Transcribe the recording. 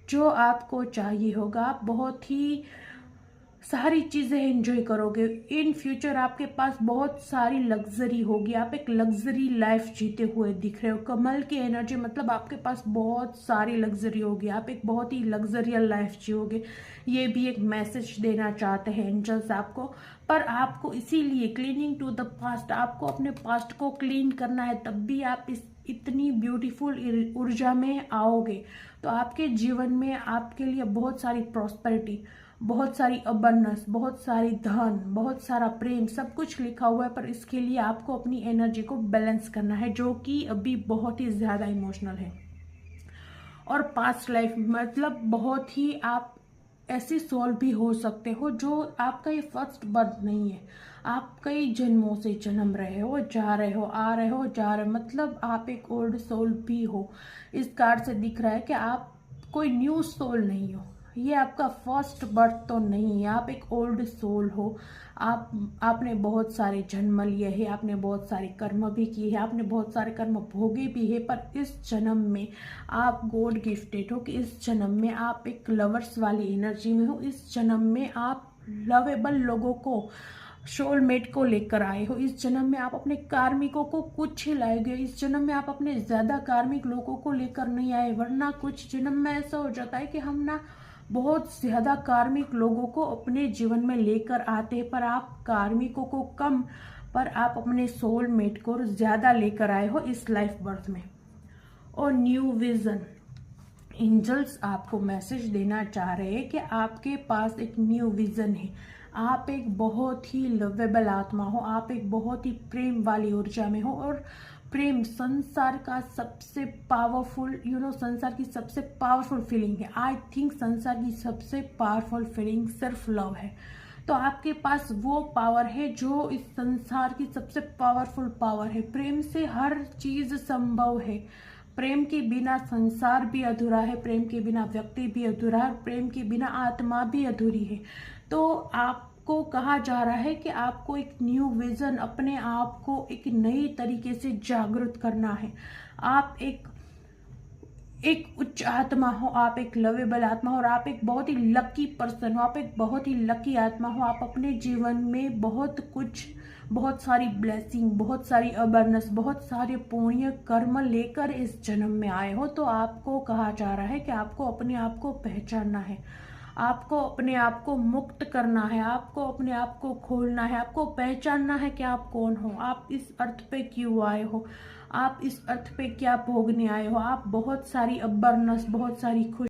जो आपको चाहिए होगा। आप बहुत ही सारी चीज़ें एंजॉय करोगे। इन फ्यूचर आपके पास बहुत सारी लग्जरी होगी। आप एक लग्जरी लाइफ जीते हुए दिख रहे हो। कमल की एनर्जी मतलब आपके पास बहुत सारी लग्जरी होगी। आप एक बहुत ही लग्जरियल लाइफ जियोगे। ये भी एक मैसेज देना चाहते हैं एंजल्स आपको। पर आपको इसीलिए क्लीनिंग टू द पास्ट, आपको अपने पास्ट को क्लीन करना है, तब भी आप इस इतनी ब्यूटीफुल ऊर्जा में आओगे। तो आपके जीवन में आपके लिए बहुत सारी प्रॉस्पेरिटी, बहुत सारी अबंडेंस, बहुत सारी धन, बहुत सारा प्रेम, सब कुछ लिखा हुआ है। पर इसके लिए आपको अपनी एनर्जी को बैलेंस करना है, जो कि अभी बहुत ही ज़्यादा इमोशनल है। और पास्ट लाइफ मतलब बहुत ही आप ऐसे सोल भी हो सकते हो जो आपका ये फर्स्ट बर्थ नहीं है। आप कई जन्मों से जन्म रहे हो, जा रहे हो, आ रहे हो, जा रहे हो, मतलब आप एक ओल्ड सोल भी हो। इस कार्ड से दिख रहा है कि आप कोई न्यू सोल नहीं हो। ये आपका फर्स्ट बर्थ तो नहीं है, आप एक ओल्ड सोल हो। आपने बहुत सारे जन्म लिए हैं, आपने बहुत सारे कर्म भी किए हैं, आपने बहुत सारे कर्म भोगे भी है। पर इस जन्म में आप गॉड गिफ्टेड हो कि इस जन्म में आप एक लवर्स वाली एनर्जी में हो। इस जन्म में आप लवेबल लोगों को, सोलमेट को लेकर आए हो। इस जन्म में आप अपने कार्मिकों को कुछ ही लाएंगे। इस जन्म में आप अपने ज्यादा कार्मिक लोगों को लेकर नहीं आए, वरना कुछ जन्म में ऐसा हो जाता है कि हम ना बहुत ज्यादा कार्मिक लोगों को अपने जीवन में लेकर आते हैं, पर आप कार्मिकों को कम, पर आप अपने सोलमेट को ज्यादा लेकर आए हो इस लाइफ बर्थ में। और न्यू विजन, एंजल्स आपको मैसेज देना चाह रहे हैं कि आपके पास एक न्यू विजन है। आप एक बहुत ही लवेबल आत्मा हो, आप एक बहुत ही प्रेम वाली ऊर्जा में हो। और प्रेम संसार का सबसे पावरफुल, संसार की सबसे पावरफुल फीलिंग है। आई थिंक संसार की सबसे पावरफुल फीलिंग सिर्फ लव है। तो आपके पास वो पावर है जो इस संसार की सबसे पावरफुल पावर है। प्रेम से हर चीज संभव है। प्रेम के बिना संसार भी अधूरा है, प्रेम के बिना व्यक्ति भी अधूरा है, प्रेम के बिना आत्मा भी अधूरी है। तो आपको कहा जा रहा है कि आपको एक न्यू विजन, अपने आप को एक नई तरीके से जागृत करना है। आप एक उच्च आत्मा हो, आप एक लवेबल आत्मा हो, और आप एक बहुत ही लकी पर्सन हो, आप एक बहुत ही लकी आत्मा हो। आप अपने जीवन में बहुत कुछ, बहुत सारी ब्लेसिंग, बहुत सारी अवेयरनेस, बहुत सारे पुण्य कर्म लेकर इस जन्म में आए हो। तो आपको कहा जा रहा है कि आपको अपने आप को पहचानना है, आपको अपने आप को मुक्त करना है, आपको अपने आप को खोलना है, आपको पहचानना है कि आप कौन हो, आप इस अर्थ पे क्यों आए हो, आप इस अर्थ पे क्या भोगने आए हो। आप बहुत सारी अबरनस, बहुत सारी खुशी